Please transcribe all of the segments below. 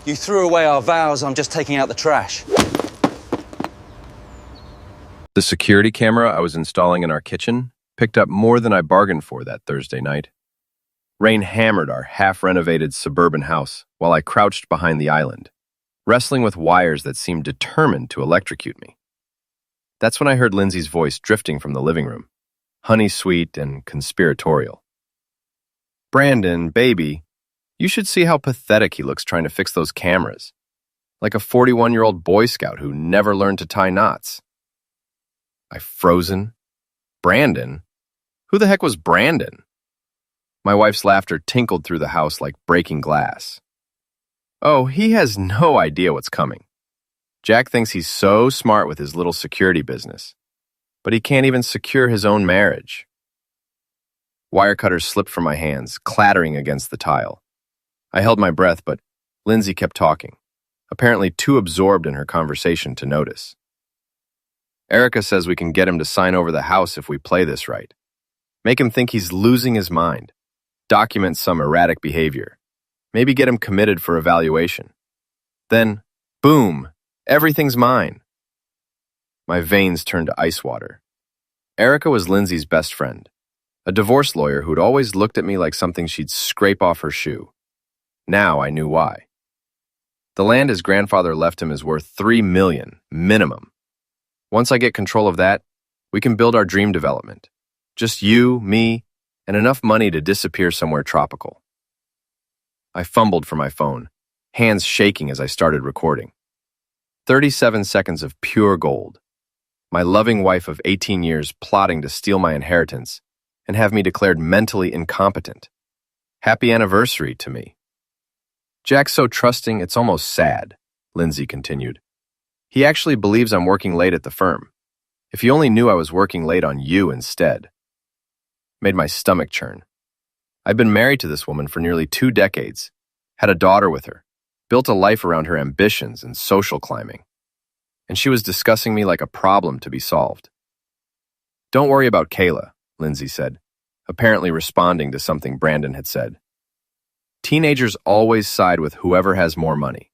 You threw away our vows, I'm just taking out the trash. The security camera I was installing in our kitchen picked up more than I bargained for that Thursday night. Rain hammered our half-renovated suburban house while I crouched behind the island, wrestling with wires that seemed determined to electrocute me. That's when I heard Lindsay's voice drifting from the living room, honey-sweet and conspiratorial. "Brandon, baby, you should see how pathetic he looks trying to fix those cameras. Like a 41-year-old Boy Scout who never learned to tie knots." I frozen. Brandon? Who the heck was Brandon? My wife's laughter tinkled through the house like breaking glass. Oh, he has no idea what's coming. Jack thinks he's so smart with his little security business, but he can't even secure his own marriage. Wire cutters slipped from my hands, clattering against the tile. I held my breath, but Lindsay kept talking, apparently too absorbed in her conversation to notice. "Erica says we can get him to sign over the house if we play this right. Make him think he's losing his mind. Document some erratic behavior. Maybe get him committed for evaluation. Then, boom, everything's mine." My veins turned to ice water. Erica was Lindsay's best friend, a divorce lawyer who'd always looked at me like something she'd scrape off her shoe. Now I knew why. The land his grandfather left him is worth $3 million, minimum. Once I get control of that, we can build our dream development. Just you, me, and enough money to disappear somewhere tropical. I fumbled for my phone, hands shaking as I started recording. 37 seconds of pure gold. My loving wife of 18 years plotting to steal my inheritance and have me declared mentally incompetent. Happy anniversary to me. "Jack's so trusting, it's almost sad," Lindsay continued. "He actually believes I'm working late at the firm. If he only knew I was working late on you instead." Made my stomach churn. I'd been married to this woman for nearly 2 decades, had a daughter with her, built a life around her ambitions and social climbing. And she was discussing me like a problem to be solved. "Don't worry about Kayla," Lindsay said, apparently responding to something Brandon had said. "Teenagers always side with whoever has more money.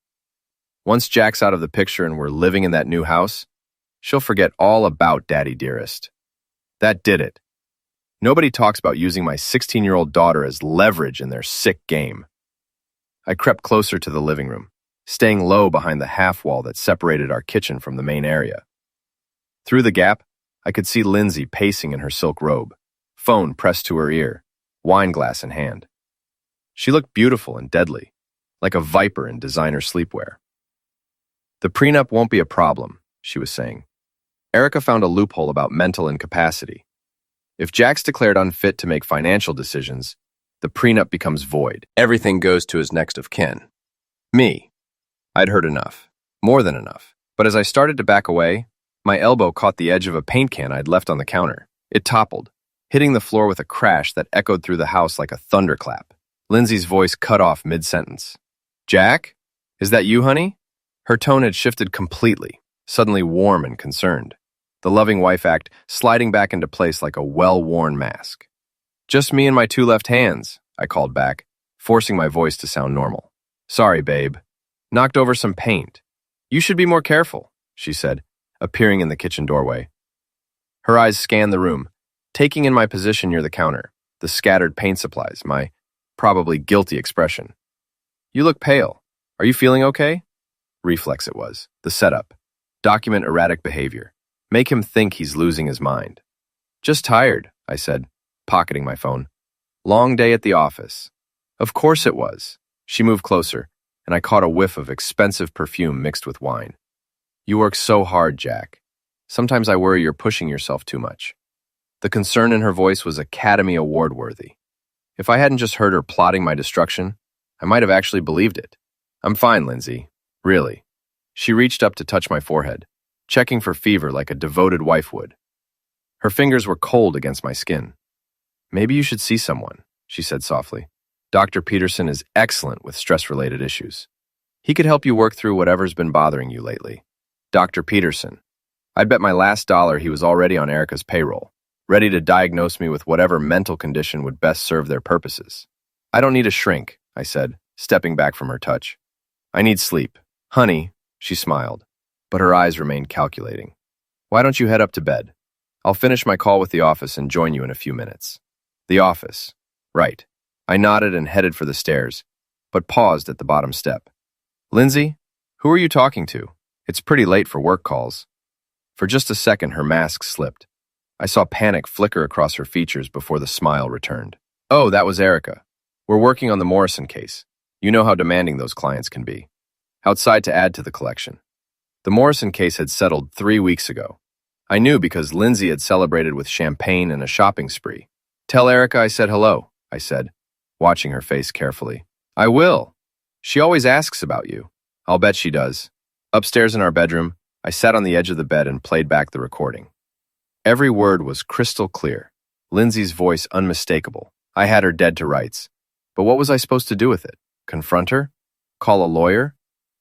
Once Jack's out of the picture and we're living in that new house, she'll forget all about Daddy Dearest. That did it. Nobody talks about using my 16-year-old daughter as leverage in their sick game." I crept closer to the living room, staying low behind the half wall that separated our kitchen from the main area. Through the gap, I could see Lindsay pacing in her silk robe, phone pressed to her ear, wine glass in hand. She looked beautiful and deadly, like a viper in designer sleepwear. "The prenup won't be a problem," she was saying. "Erica found a loophole about mental incapacity. If Jack's declared unfit to make financial decisions, the prenup becomes void. Everything goes to his next of kin. Me. I'd heard enough. More than enough. But as I started to back away, my elbow caught the edge of a paint can I'd left on the counter. It toppled, hitting the floor with a crash that echoed through the house like a thunderclap. Lindsay's voice cut off mid-sentence. "Jack? Is that you, honey?" Her tone had shifted completely, suddenly warm and concerned. The loving wife act sliding back into place like a well-worn mask. "Just me and my 2 left hands," I called back, forcing my voice to sound normal. "Sorry, babe. Knocked over some paint. You should be more careful," she said, appearing in the kitchen doorway. Her eyes scanned the room, taking in my position near the counter, the scattered paint supplies, my probably guilty expression. "You look pale. Are you feeling okay?" Reflex it was, the setup. Document erratic behavior. Make him think he's losing his mind. "Just tired," I said, pocketing my phone. "Long day at the office." Of course it was. She moved closer, and I caught a whiff of expensive perfume mixed with wine. "You work so hard, Jack. Sometimes I worry you're pushing yourself too much." The concern in her voice was Academy Award worthy. If I hadn't just heard her plotting my destruction, I might have actually believed it. "I'm fine, Lindsay. Really." She reached up to touch my forehead, checking for fever like a devoted wife would. Her fingers were cold against my skin. "Maybe you should see someone," she said softly. "Dr. Peterson is excellent with stress-related issues. He could help you work through whatever's been bothering you lately." Dr. Peterson. I'd bet my last dollar he was already on Erica's payroll, ready to diagnose me with whatever mental condition would best serve their purposes. "I don't need a shrink," I said, stepping back from her touch. I need sleep. Honey, she smiled, but her eyes remained calculating. Why don't you head up to bed? I'll finish my call with the office and join you in a few minutes. The office. Right. I nodded and headed for the stairs, but paused at the bottom step. Lindsay, who are you talking to? It's pretty late for work calls. For just a second, her mask slipped. I saw panic flicker across her features before the smile returned. Oh, that was Erica. We're working on the Morrison case. You know how demanding those clients can be. Outside to add to the collection. The Morrison case had settled 3 weeks ago. I knew because Lindsay had celebrated with champagne and a shopping spree. Tell Erica I said hello, I said, watching her face carefully. I will. She always asks about you. I'll bet she does. Upstairs in our bedroom, I sat on the edge of the bed and played back the recording. Every word was crystal clear. Lindsay's voice unmistakable. I had her dead to rights. But what was I supposed to do with it? Confront her? Call a lawyer?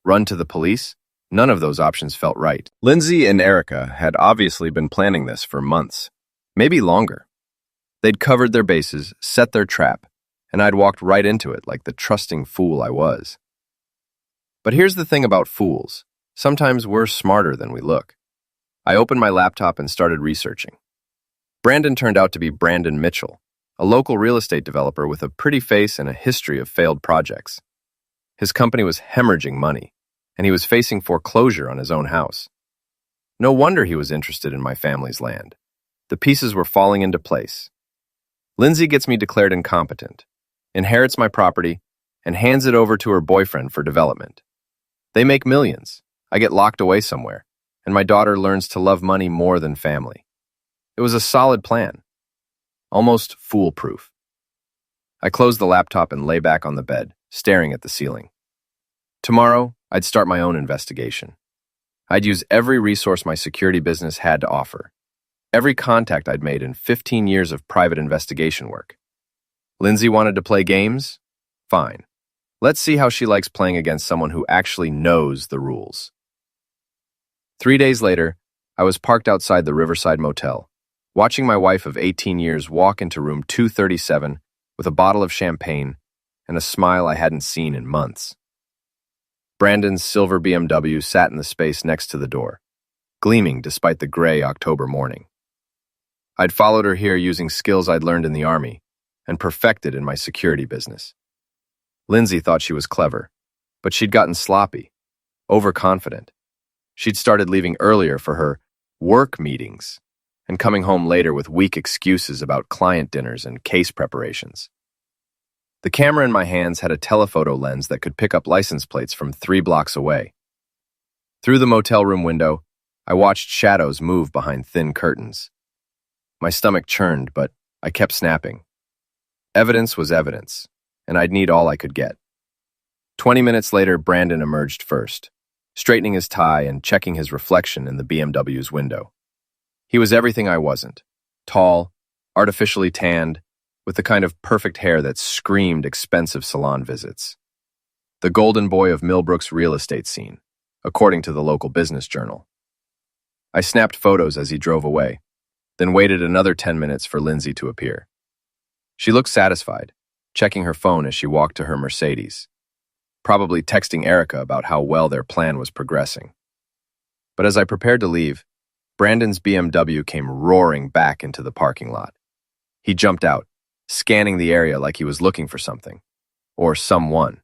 Run to the police? None of those options felt right. Lindsay and Erica had obviously been planning this for months, maybe longer. They'd covered their bases, set their trap, and I'd walked right into it like the trusting fool I was. But here's the thing about fools. Sometimes we're smarter than we look. I opened my laptop and started researching. Brandon turned out to be Brandon Mitchell, a local real estate developer with a pretty face and a history of failed projects. His company was hemorrhaging money, and he was facing foreclosure on his own house. No wonder he was interested in my family's land. The pieces were falling into place. Lindsay gets me declared incompetent, inherits my property, and hands it over to her boyfriend for development. They make millions. I get locked away somewhere, and my daughter learns to love money more than family. It was a solid plan. Almost foolproof. I closed the laptop and lay back on the bed, staring at the ceiling. Tomorrow, I'd start my own investigation. I'd use every resource my security business had to offer. Every contact I'd made in 15 years of private investigation work. Lindsay wanted to play games? Fine. Let's see how she likes playing against someone who actually knows the rules. 3 days later, I was parked outside the Riverside Motel, watching my wife of 18 years walk into room 237 with a bottle of champagne and a smile I hadn't seen in months. Brandon's silver BMW sat in the space next to the door, gleaming despite the gray October morning. I'd followed her here using skills I'd learned in the Army and perfected in my security business. Lindsay thought she was clever, but she'd gotten sloppy, overconfident. She'd started leaving earlier for her work meetings and coming home later with weak excuses about client dinners and case preparations. The camera in my hands had a telephoto lens that could pick up license plates from 3 blocks away. Through the motel room window, I watched shadows move behind thin curtains. My stomach churned, but I kept snapping. Evidence was evidence, and I'd need all I could get. 20 minutes later, Brandon emerged first, straightening his tie and checking his reflection in the BMW's window. He was everything I wasn't. Tall, artificially tanned, with the kind of perfect hair that screamed expensive salon visits. The golden boy of Millbrook's real estate scene, according to the local business journal. I snapped photos as he drove away, then waited another 10 minutes for Lindsay to appear. She looked satisfied, checking her phone as she walked to her Mercedes, probably texting Erica about how well their plan was progressing. But as I prepared to leave, Brandon's BMW came roaring back into the parking lot. He jumped out, scanning the area like he was looking for something, or someone.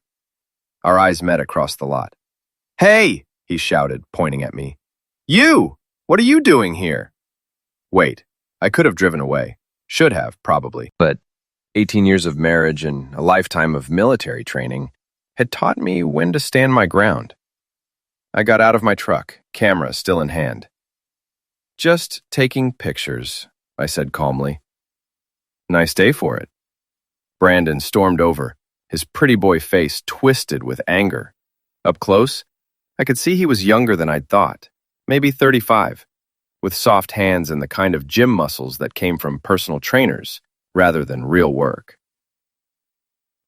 Our eyes met across the lot. "Hey!" he shouted, pointing at me. "You! What are you doing here?" Wait, I could have driven away. Should have, probably. But 18 years of marriage and a lifetime of military training had taught me when to stand my ground. I got out of my truck, camera still in hand. "Just taking pictures," I said calmly. "Nice day for it." Brandon stormed over, his pretty boy face twisted with anger. Up close, I could see he was younger than I'd thought, maybe 35, with soft hands and the kind of gym muscles that came from personal trainers rather than real work.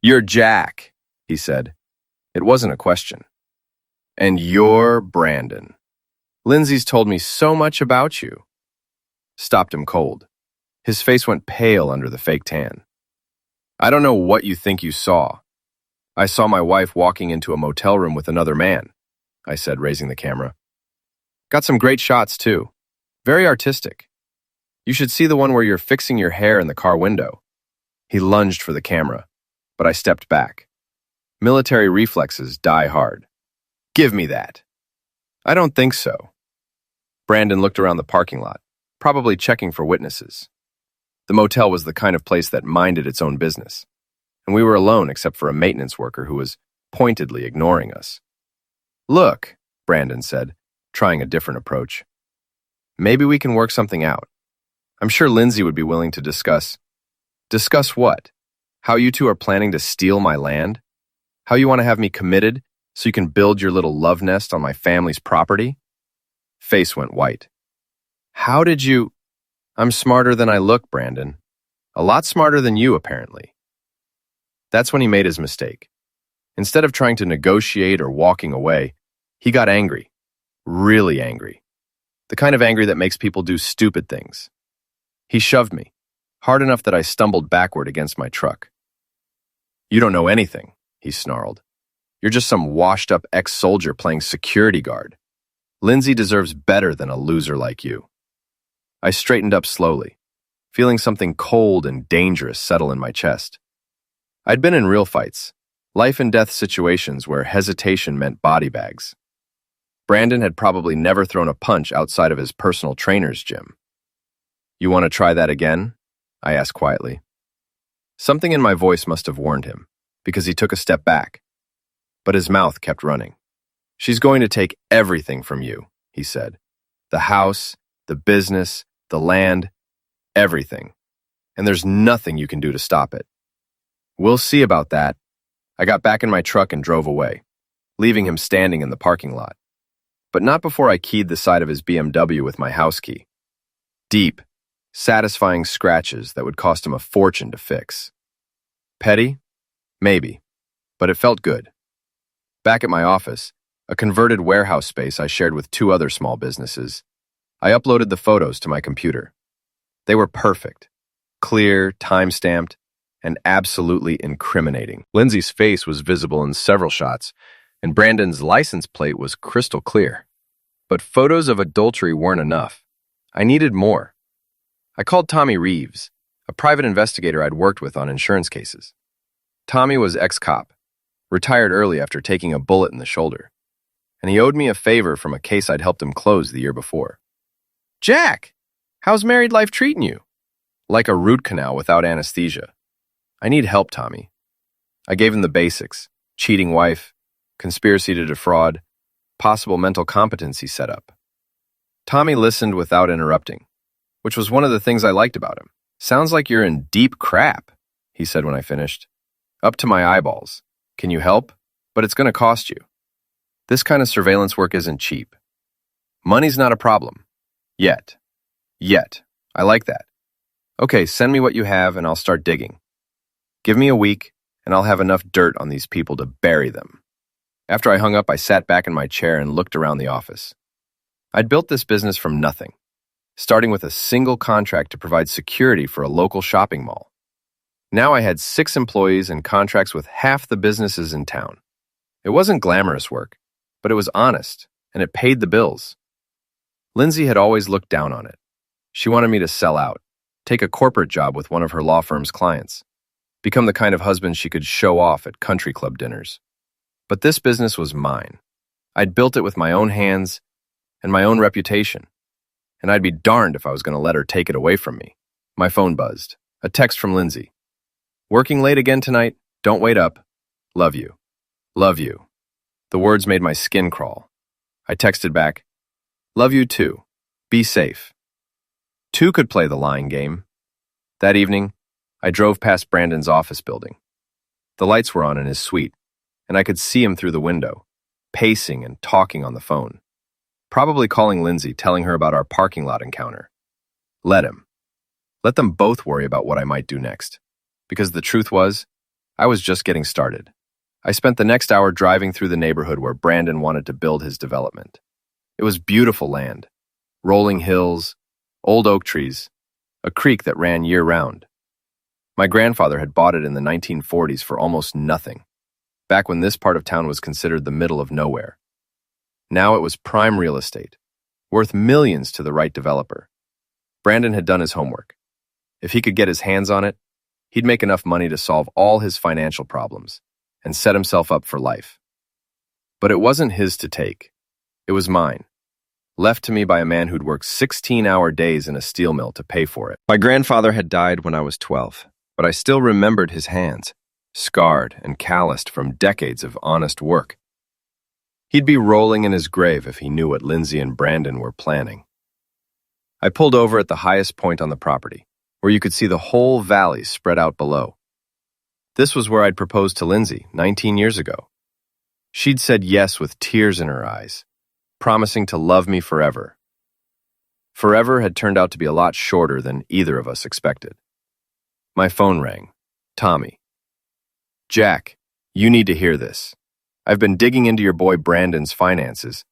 "You're Jack," he said. It wasn't a question. "And you're Brandon. Lindsay's told me so much about you." Stopped him cold. His face went pale under the fake tan. "I don't know what you think you saw. I saw my wife walking into a motel room with another man, I said, raising the camera. Got some great shots, too. Very artistic. You should see the one where you're fixing your hair in the car window. He lunged for the camera, but I stepped back. Military reflexes die hard. Give me that. I don't think so. Brandon looked around the parking lot, probably checking for witnesses. The motel was the kind of place that minded its own business, and we were alone except for a maintenance worker who was pointedly ignoring us. Look, Brandon said, trying a different approach. Maybe we can work something out. I'm sure Lindsay would be willing to discuss. Discuss what? How you two are planning to steal my land? How you want to have me committed so you can build your little love nest on my family's property? Face went white. How did you... I'm smarter than I look, Brandon. A lot smarter than you, apparently. That's when he made his mistake. Instead of trying to negotiate or walking away, he got angry. Really angry. The kind of angry that makes people do stupid things. He shoved me, hard enough that I stumbled backward against my truck. You don't know anything, he snarled. You're just some washed-up ex-soldier playing security guard. Lindsay deserves better than a loser like you. I straightened up slowly, feeling something cold and dangerous settle in my chest. I'd been in real fights, life-and-death situations where hesitation meant body bags. Brandon had probably never thrown a punch outside of his personal trainer's gym. You want to try that again? I asked quietly. Something in my voice must have warned him, because he took a step back. But his mouth kept running. She's going to take everything from you, he said. The house, the business, the land, everything. And there's nothing you can do to stop it. We'll see about that. I got back in my truck and drove away, leaving him standing in the parking lot. But not before I keyed the side of his BMW with my house key. Deep, satisfying scratches that would cost him a fortune to fix. Petty? Maybe. But it felt good. Back at my office, a converted warehouse space I shared with 2 other small businesses, I uploaded the photos to my computer. They were perfect, clear, time-stamped, and absolutely incriminating. Lindsay's face was visible in several shots, and Brandon's license plate was crystal clear. But photos of adultery weren't enough. I needed more. I called Tommy Reeves, a private investigator I'd worked with on insurance cases. Tommy was ex-cop, retired early after taking a bullet in the shoulder, and he owed me a favor from a case I'd helped him close the year before. Jack, how's married life treating you? Like a root canal without anesthesia. I need help, Tommy. I gave him the basics: cheating wife, conspiracy to defraud, possible mental competency setup. Tommy listened without interrupting, which was one of the things I liked about him. Sounds like you're in deep crap, he said when I finished. Up to my eyeballs. Can you help? But it's going to cost you. This kind of surveillance work isn't cheap. Money's not a problem. Yet. I like that. Okay, send me what you have and I'll start digging. Give me a week and I'll have enough dirt on these people to bury them. After I hung up, I sat back in my chair and looked around the office. I'd built this business from nothing, starting with a single contract to provide security for a local shopping mall. Now I had 6 employees and contracts with half the businesses in town. It wasn't glamorous work, but it was honest, and it paid the bills. Lindsay had always looked down on it. She wanted me to sell out, take a corporate job with one of her law firm's clients, become the kind of husband she could show off at country club dinners. But this business was mine. I'd built it with my own hands and my own reputation, and I'd be darned if I was going to let her take it away from me. My phone buzzed. A text from Lindsay. Working late again tonight? Don't wait up. Love you. Love you. The words made my skin crawl. I texted back, love you too. Be safe. 2 could play the lying game. That evening, I drove past Brandon's office building. The lights were on in his suite, and I could see him through the window, pacing and talking on the phone. Probably calling Lindsay, telling her about our parking lot encounter. Let him. Let them both worry about what I might do next. Because the truth was, I was just getting started. I spent the next hour driving through the neighborhood where Brandon wanted to build his development. It was beautiful land, rolling hills, old oak trees, a creek that ran year-round. My grandfather had bought it in the 1940s for almost nothing. back when this part of town was considered the middle of nowhere. Now it was prime real estate, worth millions to the right developer. Brandon had done his homework. If he could get his hands on it, he'd make enough money to solve all his financial problems and set himself up for life. But it wasn't his to take. It was mine, left to me by a man who'd worked 16-hour days in a steel mill to pay for it. My grandfather had died when I was 12, but I still remembered his hands, scarred and calloused from decades of honest work. He'd be rolling in his grave if he knew what Lindsay and Brandon were planning. I pulled over at the highest point on the property, where you could see the whole valley spread out below. This was where I'd proposed to Lindsay 19 years ago. She'd said yes with tears in her eyes, promising to love me forever. Forever had turned out to be a lot shorter than either of us expected. My phone rang. Tommy. Jack, you need to hear this. I've been digging into your boy Brandon's finances,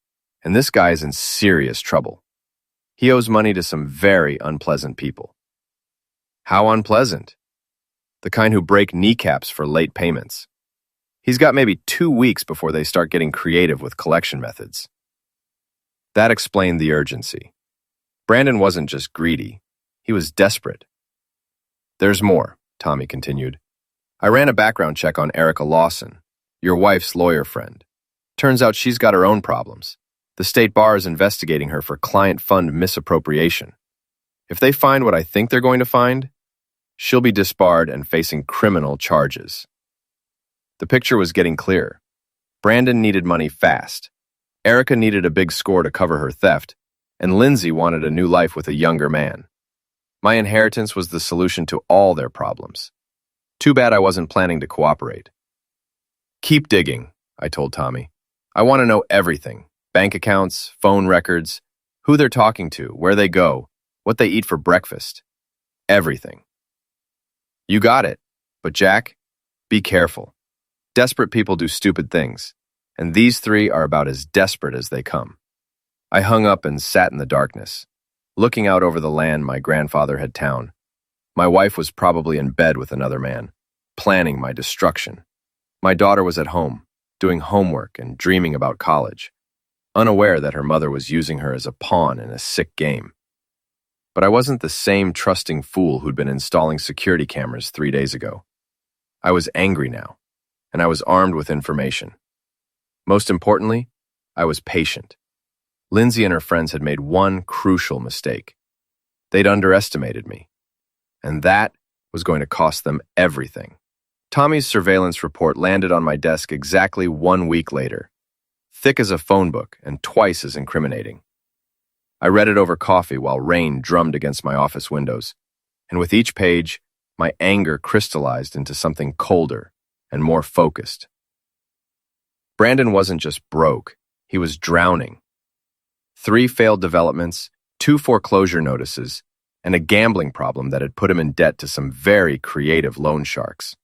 and this guy's in serious trouble. He owes money to some very unpleasant people. How unpleasant? The kind who break kneecaps for late payments. He's got maybe 2 weeks before they start getting creative with collection methods. That explained the urgency. Brandon wasn't just greedy, he was desperate. There's more, Tommy continued. I ran a background check on Erica Lawson, your wife's lawyer friend. Turns out she's got her own problems. The state bar is investigating her for client fund misappropriation. If they find what I think they're going to find, she'll be disbarred and facing criminal charges. The picture was getting clearer. Brandon needed money fast. Erica needed a big score to cover her theft, and Lindsay wanted a new life with a younger man. My inheritance was the solution to all their problems. Too bad I wasn't planning to cooperate. Keep digging, I told Tommy. I want to know everything. Bank accounts, phone records, who they're talking to, where they go, what they eat for breakfast. Everything. You got it. But Jack, be careful. Desperate people do stupid things, and these three are about as desperate as they come. I hung up and sat in the darkness, looking out over the land my grandfather had town. My wife was probably in bed with another man, planning my destruction. My daughter was at home, doing homework and dreaming about college, unaware that her mother was using her as a pawn in a sick game. But I wasn't the same trusting fool who'd been installing security cameras 3 days ago. I was angry now, and I was armed with information. Most importantly, I was patient. Lindsay and her friends had made one crucial mistake. They'd underestimated me, and that was going to cost them everything. Tommy's surveillance report landed on my desk exactly 1 week later, thick as a phone book and twice as incriminating. I read it over coffee while rain drummed against my office windows, and with each page, my anger crystallized into something colder and more focused. Brandon wasn't just broke, he was drowning. 3 failed developments, 2 foreclosure notices, and a gambling problem that had put him in debt to some very creative loan sharks.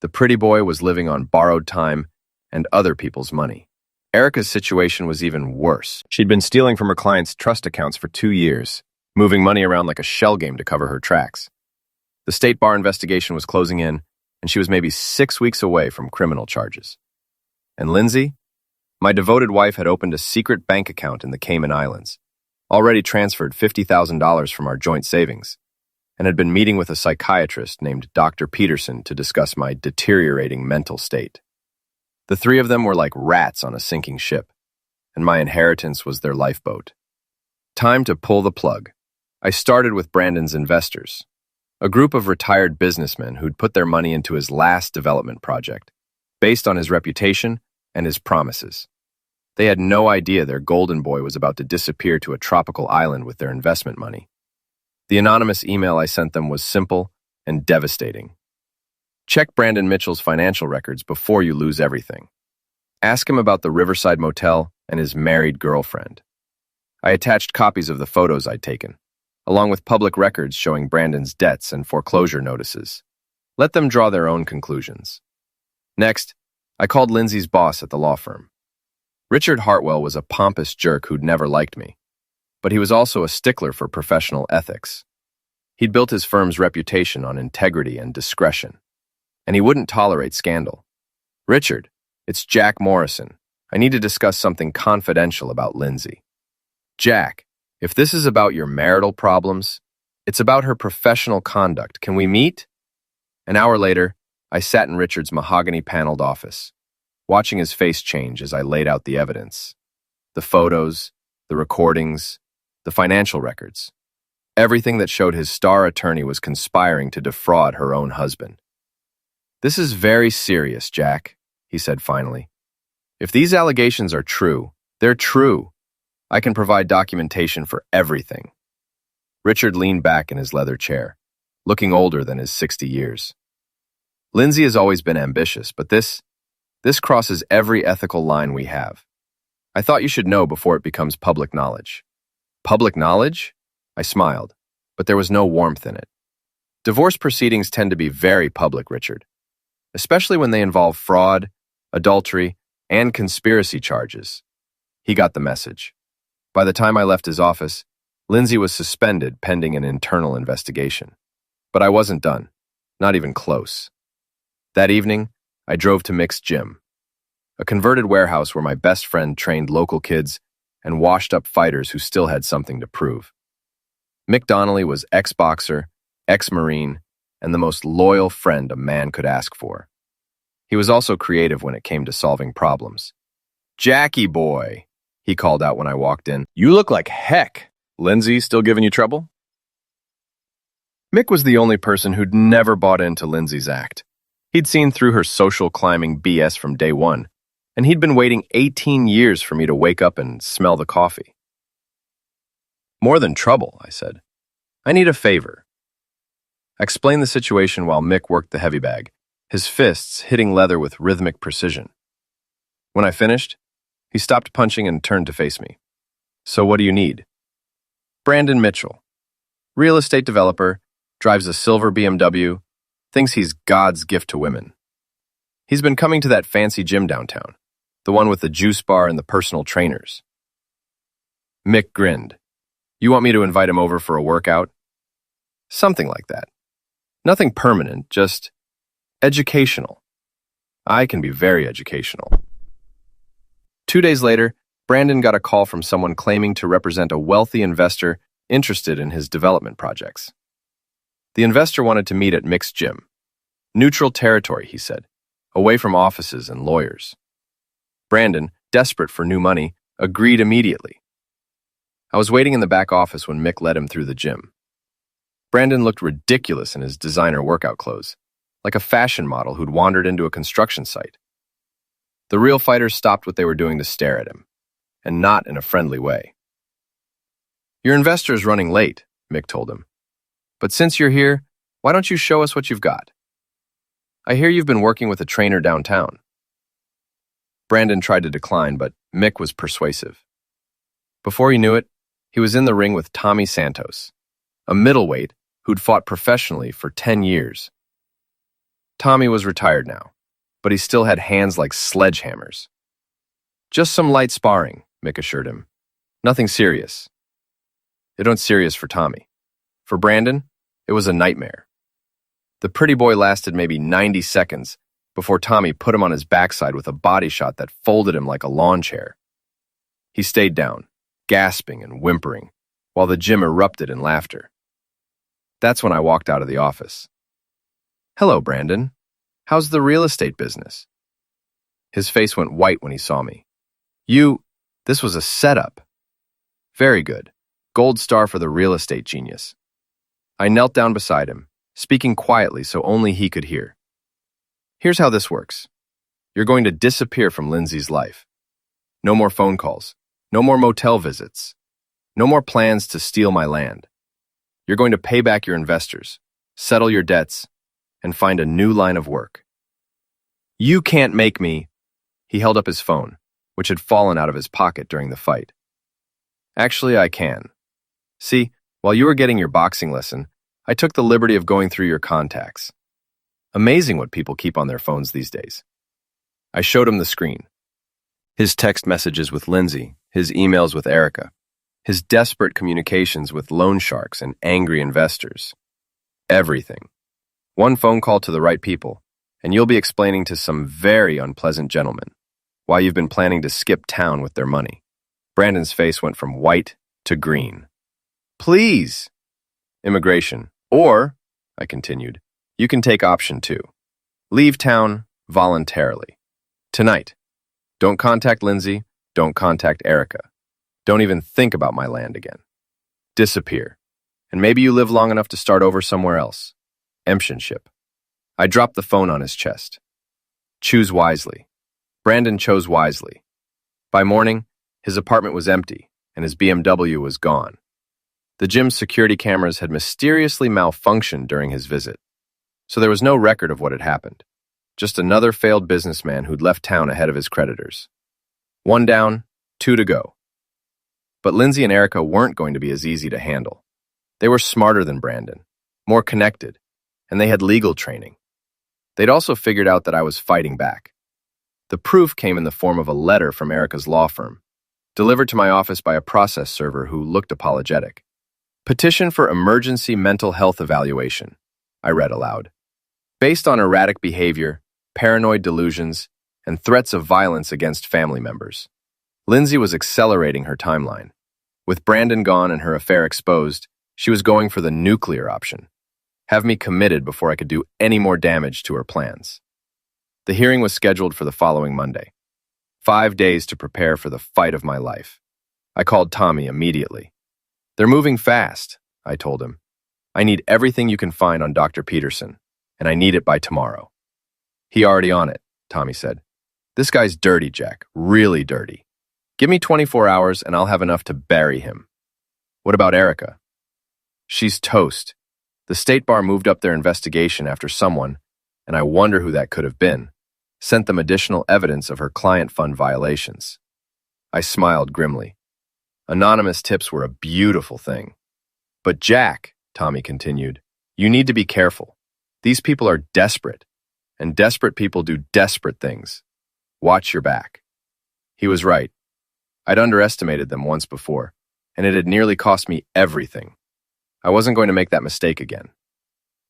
The pretty boy was living on borrowed time and other people's money. Erica's situation was even worse. She'd been stealing from her clients' trust accounts for 2 years, moving money around like a shell game to cover her tracks. The state bar investigation was closing in, and she was maybe 6 weeks away from criminal charges. And Lindsay? My devoted wife had opened a secret bank account in the Cayman Islands, already transferred $50,000 from our joint savings, and had been meeting with a psychiatrist named Dr. Peterson to discuss my deteriorating mental state. The 3 of them were like rats on a sinking ship, and my inheritance was their lifeboat. Time to pull the plug. I started with Brandon's investors, a group of retired businessmen who'd put their money into his last development project, based on his reputation and his promises. They had no idea their golden boy was about to disappear to a tropical island with their investment money. The anonymous email I sent them was simple and devastating. Check Brandon Mitchell's financial records before you lose everything. Ask him about the Riverside Motel and his married girlfriend. I attached copies of the photos I'd taken, along with public records showing Brandon's debts and foreclosure notices. Let them draw their own conclusions. Next, I called Lindsay's boss at the law firm. Richard Hartwell was a pompous jerk who'd never liked me, but he was also a stickler for professional ethics. He'd built his firm's reputation on integrity and discretion, and he wouldn't tolerate scandal. Richard, it's Jack Morrison. I need to discuss something confidential about Lindsay. Jack, if this is about your marital problems, it's about her professional conduct. Can we meet? An hour later, I sat in Richard's mahogany-paneled office, watching his face change as I laid out the evidence. The photos, the recordings, the financial records. Everything that showed his star attorney was conspiring to defraud her own husband. "This is very serious, Jack," he said finally. "If these allegations are true, they're true. I can provide documentation for everything." Richard leaned back in his leather chair, looking older than his 60 years. "Lindsay has always been ambitious, but this crosses every ethical line we have. I thought you should know before it becomes public knowledge." "Public knowledge?" I smiled, but there was no warmth in it. Divorce proceedings tend to be very public, Richard, especially when they involve fraud, adultery, and conspiracy charges. He got the message. By the time I left his office, Lindsay was suspended pending an internal investigation. But I wasn't done, not even close. That evening, I drove to Mick's gym, a converted warehouse where my best friend trained local kids and washed up fighters who still had something to prove. Mick Donnelly was ex-boxer, ex-Marine, and the most loyal friend a man could ask for. He was also creative when it came to solving problems. "Jackie boy," he called out when I walked in. "You look like heck. Lindsay still giving you trouble?" Mick was the only person who'd never bought into Lindsay's act. He'd seen through her social climbing BS from day one, and he'd been waiting 18 years for me to wake up and smell the coffee. "More than trouble," I said. "I need a favor." I explained the situation while Mick worked the heavy bag, his fists hitting leather with rhythmic precision. When I finished, he stopped punching and turned to face me. "So what do you need?" "Brandon Mitchell, real estate developer, drives a silver BMW, thinks he's God's gift to women. He's been coming to that fancy gym downtown, the one with the juice bar and the personal trainers." Mick grinned. "You want me to invite him over for a workout?" "Something like that. Nothing permanent, just educational." I can be very educational. 2 days later, Brandon got a call from someone claiming to represent a wealthy investor interested in his development projects. The investor wanted to meet at Mick's gym. Neutral territory, he said, away from offices and lawyers. Brandon, desperate for new money, agreed immediately. I was waiting in the back office when Mick led him through the gym. Brandon looked ridiculous in his designer workout clothes, like a fashion model who'd wandered into a construction site. The real fighters stopped what they were doing to stare at him, and not in a friendly way. "Your investor's running late," Mick told him. "But since you're here, why don't you show us what you've got? I hear you've been working with a trainer downtown." Brandon tried to decline, but Mick was persuasive. Before he knew it, he was in the ring with Tommy Santos, a middleweight who'd fought professionally for 10 years. Tommy was retired now, but he still had hands like sledgehammers. "Just some light sparring," Mick assured him. "Nothing serious." It wasn't serious for Tommy. For Brandon, it was a nightmare. The pretty boy lasted maybe 90 seconds before Tommy put him on his backside with a body shot that folded him like a lawn chair. He stayed down, gasping and whimpering, while the gym erupted in laughter. That's when I walked out of the office. "Hello, Brandon. How's the real estate business?" His face went white when he saw me. This was a setup." "Very good. Gold star for the real estate genius." I knelt down beside him, speaking quietly so only he could hear. "Here's how this works. You're going to disappear from Lindsay's life. No more phone calls. No more motel visits. No more plans to steal my land. You're going to pay back your investors, settle your debts, and find a new line of work." "You can't make me." He held up his phone, which had fallen out of his pocket during the fight. "Actually, I can. See, while you were getting your boxing lesson, I took the liberty of going through your contacts. Amazing what people keep on their phones these days." I showed him the screen. His text messages with Lindsay, his emails with Erica, his desperate communications with loan sharks and angry investors. Everything. One phone call to the right people, and you'll be explaining to some very unpleasant gentlemen why you've been planning to skip town with their money. Brandon's face went from white to green. Please! Immigration. Or, I continued, you can take option 2. Leave town voluntarily. Tonight. Don't contact Lindsay. Don't contact Erica. Don't even think about my land again. Disappear. And maybe you live long enough to start over somewhere else. Emptionship. I dropped the phone on his chest. Choose wisely. Brandon chose wisely. By morning, his apartment was empty, and his BMW was gone. The gym's security cameras had mysteriously malfunctioned during his visit, so there was no record of what had happened. Just another failed businessman who'd left town ahead of his creditors. 1 down, 2 to go. But Lindsay and Erica weren't going to be as easy to handle. They were smarter than Brandon, more connected, and they had legal training. They'd also figured out that I was fighting back. The proof came in the form of a letter from Erica's law firm, delivered to my office by a process server who looked apologetic. Petition for emergency mental health evaluation, I read aloud. Based on erratic behavior, paranoid delusions, and threats of violence against family members. Lindsay was accelerating her timeline. With Brandon gone and her affair exposed, she was going for the nuclear option. Have me committed before I could do any more damage to her plans. The hearing was scheduled for the following Monday. 5 days to prepare for the fight of my life. I called Tommy immediately. They're moving fast, I told him. I need everything you can find on Dr. Peterson, and I need it by tomorrow. He already on it, Tommy said. This guy's dirty, Jack, really dirty. Give me 24 hours and I'll have enough to bury him. What about Erica? She's toast. The State Bar moved up their investigation after someone, and I wonder who that could have been, sent them additional evidence of her client fund violations. I smiled grimly. Anonymous tips were a beautiful thing. But Jack, Tommy continued, you need to be careful. These people are desperate, and desperate people do desperate things. Watch your back. He was right. I'd underestimated them once before, and it had nearly cost me everything. I wasn't going to make that mistake again.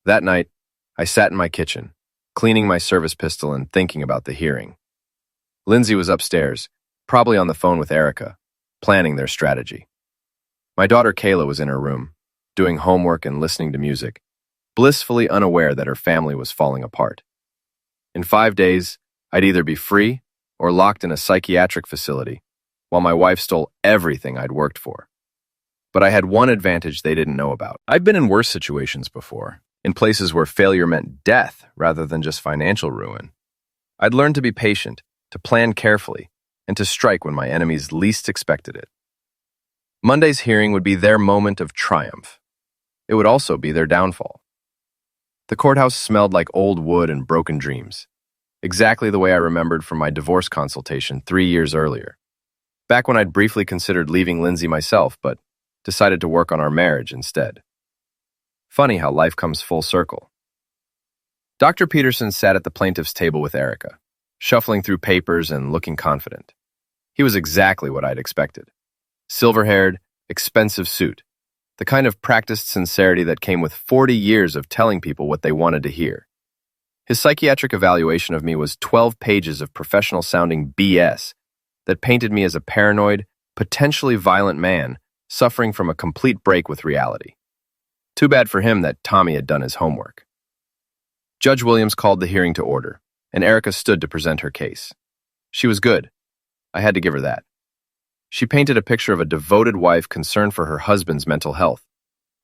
That night, I sat in my kitchen, cleaning my service pistol and thinking about the hearing. Lindsay was upstairs, probably on the phone with Erica, planning their strategy. My daughter Kayla was in her room, doing homework and listening to music, blissfully unaware that her family was falling apart. In 5 days, I'd either be free or locked in a psychiatric facility, while my wife stole everything I'd worked for. But I had one advantage they didn't know about. I'd been in worse situations before, in places where failure meant death rather than just financial ruin. I'd learned to be patient, to plan carefully, and to strike when my enemies least expected it. Monday's hearing would be their moment of triumph. It would also be their downfall. The courthouse smelled like old wood and broken dreams, exactly the way I remembered from my divorce consultation 3 years earlier, back when I'd briefly considered leaving Lindsay myself, but decided to work on our marriage instead. Funny how life comes full circle. Dr. Peterson sat at the plaintiff's table with Erica, shuffling through papers and looking confident. He was exactly what I'd expected. Silver-haired, expensive suit, the kind of practiced sincerity that came with 40 years of telling people what they wanted to hear. His psychiatric evaluation of me was 12 pages of professional-sounding BS that painted me as a paranoid, potentially violent man suffering from a complete break with reality. Too bad for him that Tommy had done his homework. Judge Williams called the hearing to order, and Erica stood to present her case. She was good. I had to give her that. She painted a picture of a devoted wife concerned for her husband's mental health,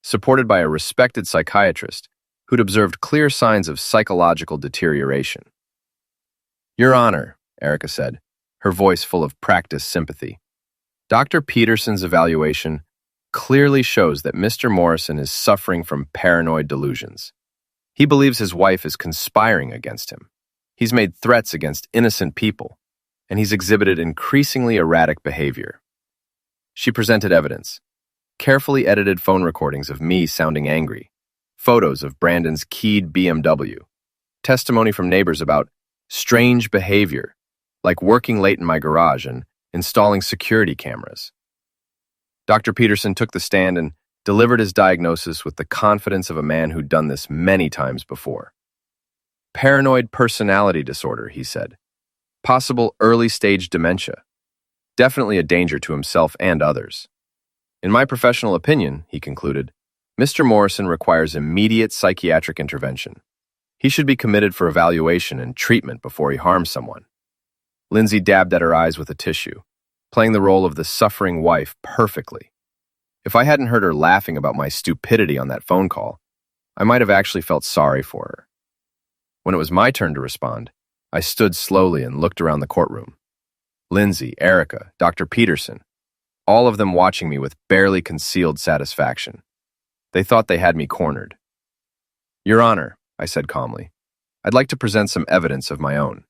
supported by a respected psychiatrist who'd observed clear signs of psychological deterioration. Your Honor, Erica said, her voice full of practiced sympathy. Dr. Peterson's evaluation clearly shows that Mr. Morrison is suffering from paranoid delusions. He believes his wife is conspiring against him. He's made threats against innocent people, and he's exhibited increasingly erratic behavior. She presented evidence, carefully edited phone recordings of me sounding angry, photos of Brandon's keyed BMW, testimony from neighbors about strange behavior, like working late in my garage and installing security cameras. Dr. Peterson took the stand and delivered his diagnosis with the confidence of a man who'd done this many times before. Paranoid personality disorder, he said. Possible early-stage dementia. Definitely a danger to himself and others. In my professional opinion, he concluded, Mr. Morrison requires immediate psychiatric intervention. He should be committed for evaluation and treatment before he harms someone. Lindsay dabbed at her eyes with a tissue, playing the role of the suffering wife perfectly. If I hadn't heard her laughing about my stupidity on that phone call, I might have actually felt sorry for her. When it was my turn to respond, I stood slowly and looked around the courtroom. Lindsay, Erica, Dr. Peterson, all of them watching me with barely concealed satisfaction. They thought they had me cornered. Your Honor, I said calmly, I'd like to present some evidence of my own.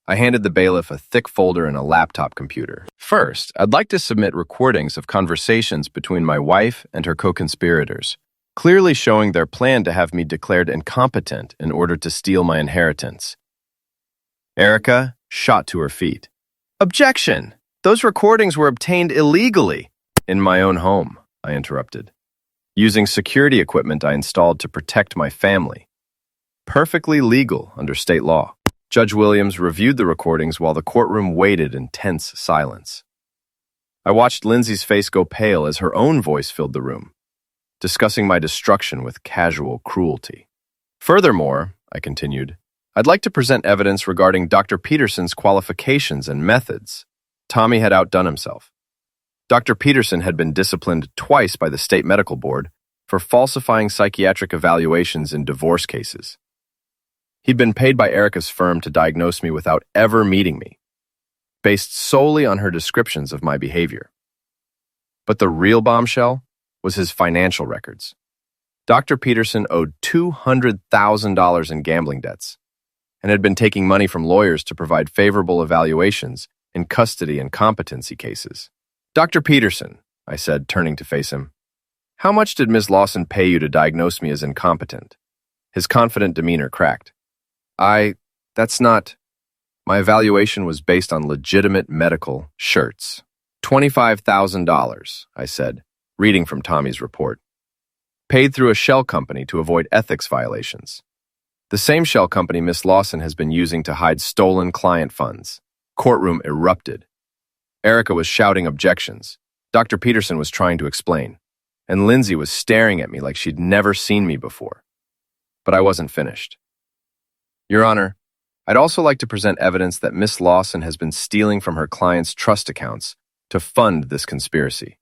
I handed the bailiff a thick folder and a laptop computer. First, I'd like to submit recordings of conversations between my wife and her co-conspirators, clearly showing their plan to have me declared incompetent in order to steal my inheritance. Erica shot to her feet. Objection! Those recordings were obtained illegally. In my own home, I interrupted. Using security equipment I installed to protect my family. Perfectly legal under state law. Judge Williams reviewed the recordings while the courtroom waited in tense silence. I watched Lindsay's face go pale as her own voice filled the room, discussing my destruction with casual cruelty. Furthermore, I continued, I'd like to present evidence regarding Dr. Peterson's qualifications and methods. Tommy had outdone himself. Dr. Peterson had been disciplined twice by the state medical board for falsifying psychiatric evaluations in divorce cases. He'd been paid by Erica's firm to diagnose me without ever meeting me, based solely on her descriptions of my behavior. But the real bombshell was his financial records. Dr. Peterson owed $200,000 in gambling debts and had been taking money from lawyers to provide favorable evaluations in custody and competency cases. Dr. Peterson, I said, turning to face him, how much did Ms. Lawson pay you to diagnose me as incompetent? His confident demeanor cracked. That's not... My evaluation was based on legitimate medical shirts. $25,000, I said, reading from Tommy's report. Paid through a shell company to avoid ethics violations. The same shell company Miss Lawson has been using to hide stolen client funds. Courtroom erupted. Erica was shouting objections. Dr. Peterson was trying to explain, and Lindsay was staring at me like she'd never seen me before. But I wasn't finished. Your Honor, I'd also like to present evidence that Miss Lawson has been stealing from her clients' trust accounts to fund this conspiracy,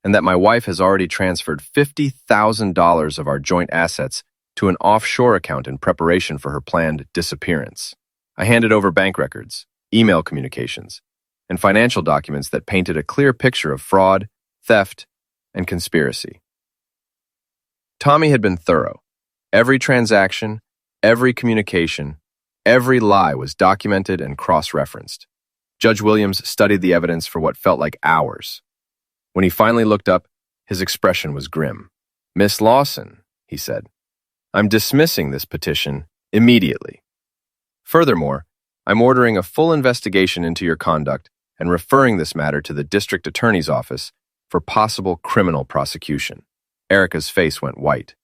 and that my wife has already transferred $50,000 of our joint assets to an offshore account in preparation for her planned disappearance. I handed over bank records, email communications, and financial documents that painted a clear picture of fraud, theft, and conspiracy. Tommy had been thorough. Every transaction, every communication, every lie was documented and cross-referenced. Judge Williams studied the evidence for what felt like hours. When he finally looked up, his expression was grim. Miss Lawson, he said, I'm dismissing this petition immediately. Furthermore, I'm ordering a full investigation into your conduct and referring this matter to the district attorney's office for possible criminal prosecution. Erica's face went white.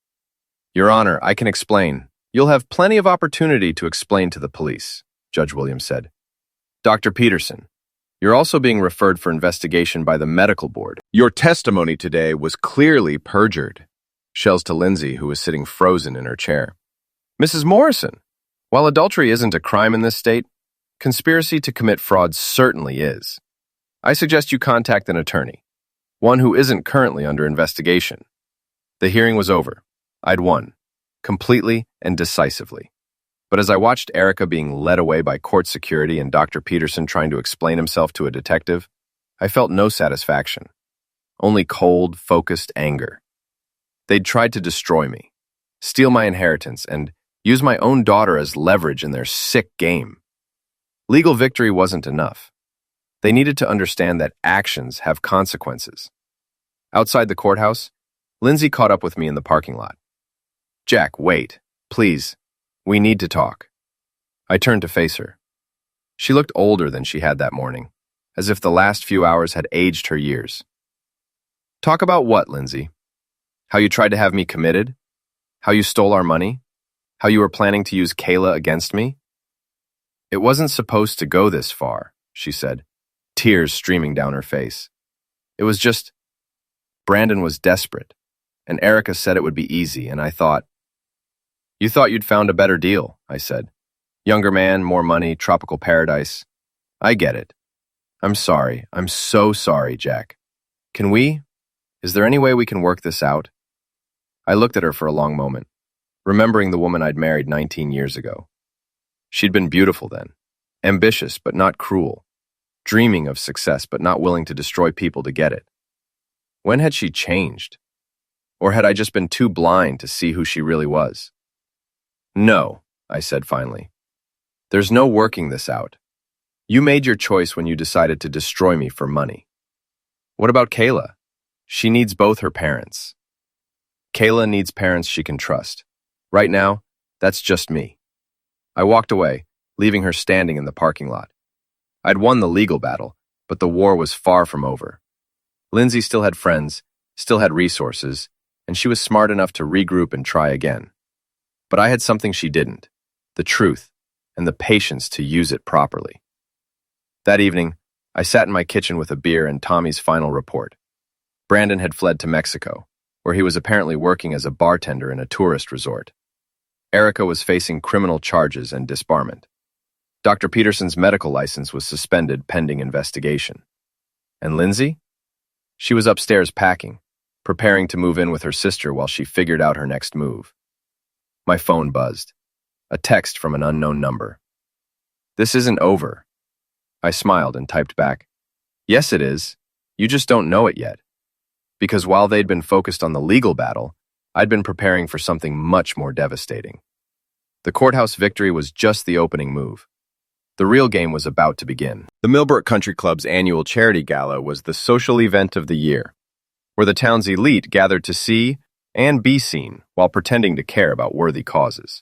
Your Honor, I can explain. You'll have plenty of opportunity to explain to the police, Judge Williams said. Dr. Peterson, you're also being referred for investigation by the medical board. Your testimony today was clearly perjured. Shells to Lindsay, who was sitting frozen in her chair. Mrs. Morrison, while adultery isn't a crime in this state, conspiracy to commit fraud certainly is. I suggest you contact an attorney, one who isn't currently under investigation. The hearing was over. I'd won, completely and decisively. But as I watched Erica being led away by court security and Dr. Peterson trying to explain himself to a detective, I felt no satisfaction, only cold, focused anger. They'd tried to destroy me, steal my inheritance, and use my own daughter as leverage in their sick game. Legal victory wasn't enough. They needed to understand that actions have consequences. Outside the courthouse, Lindsay caught up with me in the parking lot. Jack, wait. Please. We need to talk. I turned to face her. She looked older than she had that morning, as if the last few hours had aged her years. Talk about what, Lindsay? How you tried to have me committed? How you stole our money? How you were planning to use Kayla against me? It wasn't supposed to go this far, she said, tears streaming down her face. It was just, Brandon was desperate, and Erica said it would be easy, and I thought, you thought you'd found a better deal, I said. Younger man, more money, tropical paradise. I get it. I'm sorry. I'm so sorry, Jack. Is there any way we can work this out? I looked at her for a long moment, remembering the woman I'd married 19 years ago. She'd been beautiful then, ambitious but not cruel, dreaming of success but not willing to destroy people to get it. When had she changed? Or had I just been too blind to see who she really was? No, I said finally. There's no working this out. You made your choice when you decided to destroy me for money. What about Kayla? She needs both her parents. Kayla needs parents she can trust. Right now, that's just me. I walked away, leaving her standing in the parking lot. I'd won the legal battle, but the war was far from over. Lindsay still had friends, still had resources, and she was smart enough to regroup and try again. But I had something she didn't, the truth, and the patience to use it properly. That evening, I sat in my kitchen with a beer and Tommy's final report. Brandon had fled to Mexico, where he was apparently working as a bartender in a tourist resort. Erica was facing criminal charges and disbarment. Dr. Peterson's medical license was suspended pending investigation. And Lindsay? She was upstairs packing, preparing to move in with her sister while she figured out her next move. My phone buzzed. A text from an unknown number. This isn't over. I smiled and typed back, yes, it is. You just don't know it yet. Because while they'd been focused on the legal battle, I'd been preparing for something much more devastating. The courthouse victory was just the opening move. The real game was about to begin. The Millbrook Country Club's annual charity gala was the social event of the year, where the town's elite gathered to see and be seen while pretending to care about worthy causes.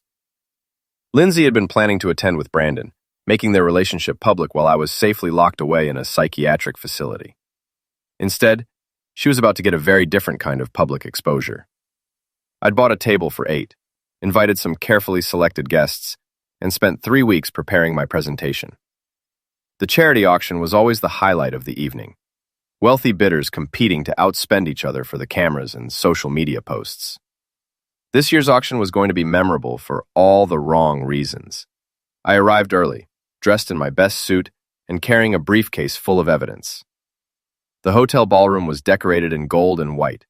Lindsay had been planning to attend with Brandon, making their relationship public while I was safely locked away in a psychiatric facility. Instead, she was about to get a very different kind of public exposure. I'd bought a table for 8, invited some carefully selected guests, and spent 3 weeks preparing my presentation. The charity auction was always the highlight of the evening, wealthy bidders competing to outspend each other for the cameras and social media posts. This year's auction was going to be memorable for all the wrong reasons. I arrived early, dressed in my best suit and carrying a briefcase full of evidence. The hotel ballroom was decorated in gold and white,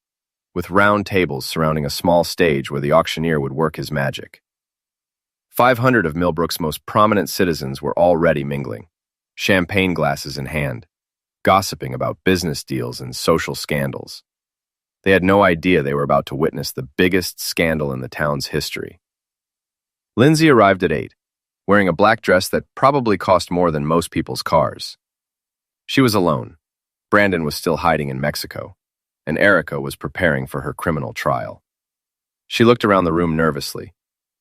with round tables surrounding a small stage where the auctioneer would work his magic. 500 of Millbrook's most prominent citizens were already mingling, champagne glasses in hand, gossiping about business deals and social scandals. They had no idea they were about to witness the biggest scandal in the town's history. Lindsay arrived at 8, wearing a black dress that probably cost more than most people's cars. She was alone. Brandon was still hiding in Mexico, and Erica was preparing for her criminal trial. She looked around the room nervously,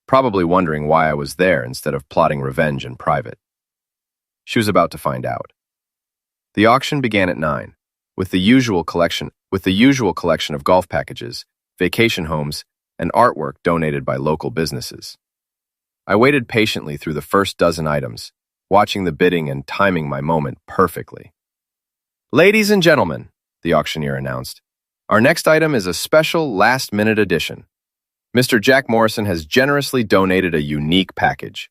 probably wondering why I was there instead of plotting revenge in private. She was about to find out. The auction began at 9, with the usual collection of golf packages, vacation homes, and artwork donated by local businesses. I waited patiently through the first dozen items, watching the bidding and timing my moment perfectly. Ladies and gentlemen, the auctioneer announced, our next item is a special last-minute edition. Mr. Jack Morrison has generously donated a unique package,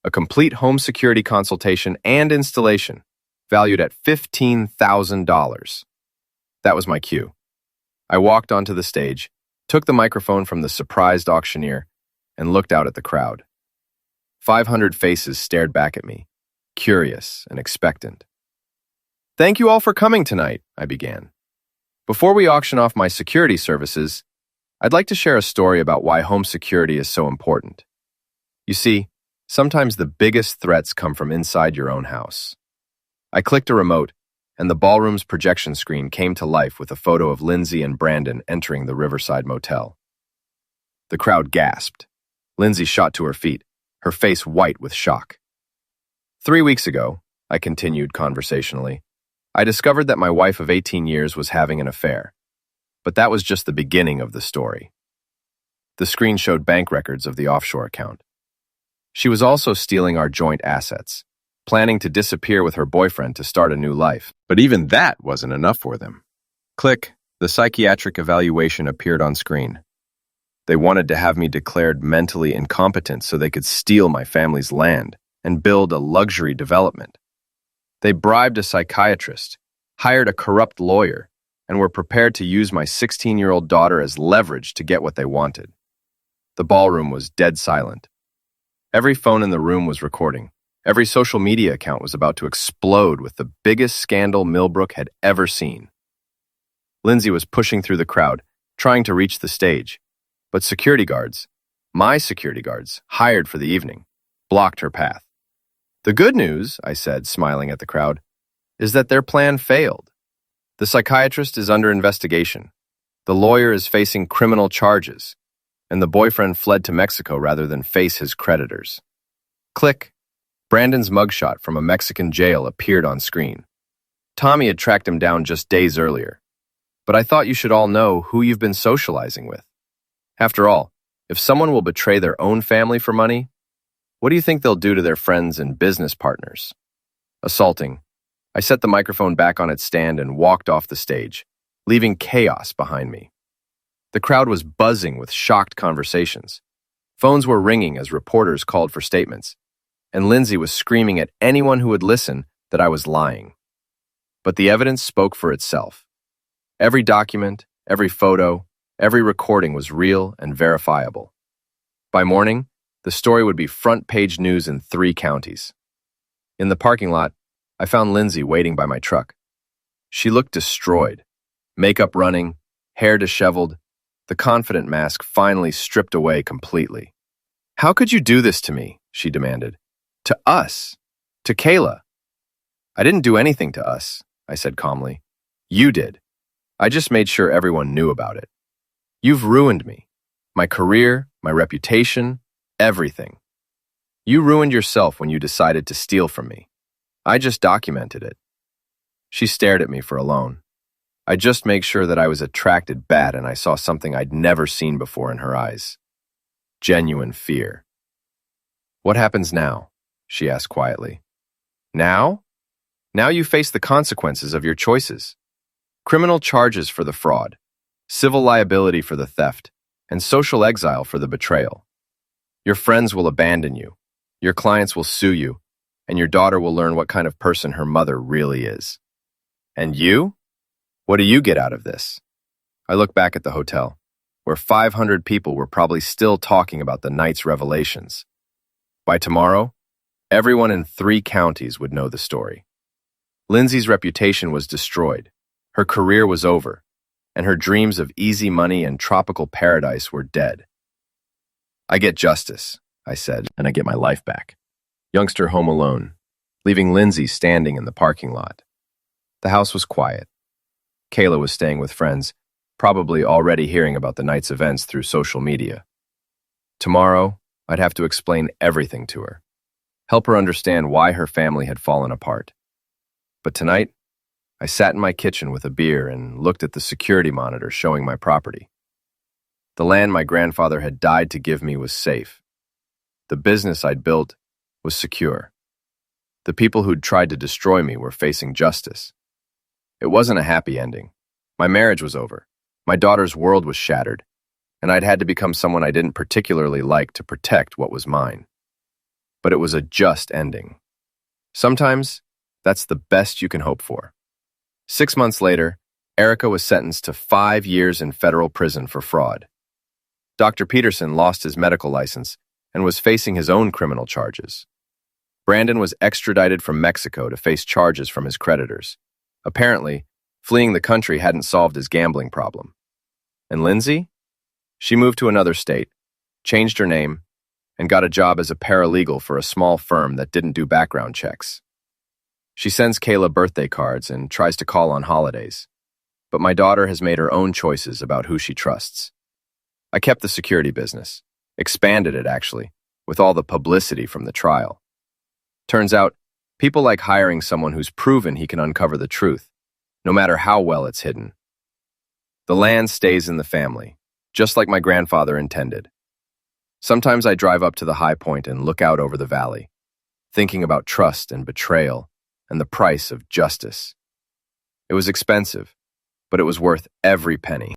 a complete home security consultation and installation, valued at $15,000. That was my cue. I walked onto the stage, took the microphone from the surprised auctioneer, and looked out at the crowd. 500 faces stared back at me, curious and expectant. Thank you all for coming tonight, I began. Before we auction off my security services, I'd like to share a story about why home security is so important. You see, sometimes the biggest threats come from inside your own house. I clicked a remote, and the ballroom's projection screen came to life with a photo of Lindsay and Brandon entering the Riverside Motel. The crowd gasped. Lindsay shot to her feet, her face white with shock. 3 weeks ago, I continued conversationally, I discovered that my wife of 18 years was having an affair. But that was just the beginning of the story. The screen showed bank records of the offshore account. She was also stealing our joint assets, planning to disappear with her boyfriend to start a new life. But even that wasn't enough for them. Click, the psychiatric evaluation appeared on screen. They wanted to have me declared mentally incompetent so they could steal my family's land and build a luxury development. They bribed a psychiatrist, hired a corrupt lawyer, and were prepared to use my 16-year-old daughter as leverage to get what they wanted. The ballroom was dead silent. Every phone in the room was recording. Every social media account was about to explode with the biggest scandal Millbrook had ever seen. Lindsay was pushing through the crowd, trying to reach the stage, but security guards, my security guards, hired for the evening, blocked her path. The good news, I said, smiling at the crowd, is that their plan failed. The psychiatrist is under investigation. The lawyer is facing criminal charges, and the boyfriend fled to Mexico rather than face his creditors. Click. Brandon's mugshot from a Mexican jail appeared on screen. Tommy had tracked him down just days earlier. But I thought you should all know who you've been socializing with. After all, if someone will betray their own family for money, what do you think they'll do to their friends and business partners? Assaulting. I set the microphone back on its stand and walked off the stage, leaving chaos behind me. The crowd was buzzing with shocked conversations. Phones were ringing as reporters called for statements, and Lindsay was screaming at anyone who would listen that I was lying. But the evidence spoke for itself. Every document, every photo, every recording was real and verifiable. By morning, the story would be front-page news in 3 counties. In the parking lot, I found Lindsay waiting by my truck. She looked destroyed, makeup running, hair disheveled, the confident mask finally stripped away completely. "How could you do this to me?" she demanded. "To us. To Kayla." "I didn't do anything to us," I said calmly. "You did. I just made sure everyone knew about it. You've ruined me. My career, my reputation, everything. You ruined yourself when you decided to steal from me. I just documented it." She stared at me for a loan. I just made sure that I was attracted bad, and I saw something I'd never seen before in her eyes. Genuine fear. "What happens now?" she asked quietly. "Now? Now you face the consequences of your choices. Criminal charges for the fraud, civil liability for the theft, and social exile for the betrayal. Your friends will abandon you, your clients will sue you, and your daughter will learn what kind of person her mother really is. And you? What do you get out of this?" I look back at the hotel, where 500 people were probably still talking about the night's revelations. By tomorrow, everyone in 3 counties would know the story. Lindsay's reputation was destroyed, her career was over, and her dreams of easy money and tropical paradise were dead. "I get justice," I said, "and I get my life back." Youngster home alone, leaving Lindsay standing in the parking lot. The house was quiet. Kayla was staying with friends, probably already hearing about the night's events through social media. Tomorrow, I'd have to explain everything to her, help her understand why her family had fallen apart. But tonight, I sat in my kitchen with a beer and looked at the security monitor showing my property. The land my grandfather had died to give me was safe. The business I'd built was secure. The people who'd tried to destroy me were facing justice. It wasn't a happy ending. My marriage was over. My daughter's world was shattered, and I'd had to become someone I didn't particularly like to protect what was mine. But it was a just ending. Sometimes, that's the best you can hope for. 6 months later, Erica was sentenced to 5 years in federal prison for fraud. Dr. Peterson lost his medical license and was facing his own criminal charges. Brandon was extradited from Mexico to face charges from his creditors. Apparently, fleeing the country hadn't solved his gambling problem. And Lindsay? She moved to another state, changed her name, and got a job as a paralegal for a small firm that didn't do background checks. She sends Kayla birthday cards and tries to call on holidays. But my daughter has made her own choices about who she trusts. I kept the security business, expanded it actually, with all the publicity from the trial. Turns out, people like hiring someone who's proven he can uncover the truth, no matter how well it's hidden. The land stays in the family, just like my grandfather intended. Sometimes I drive up to the high point and look out over the valley, thinking about trust and betrayal and the price of justice. It was expensive, but it was worth every penny.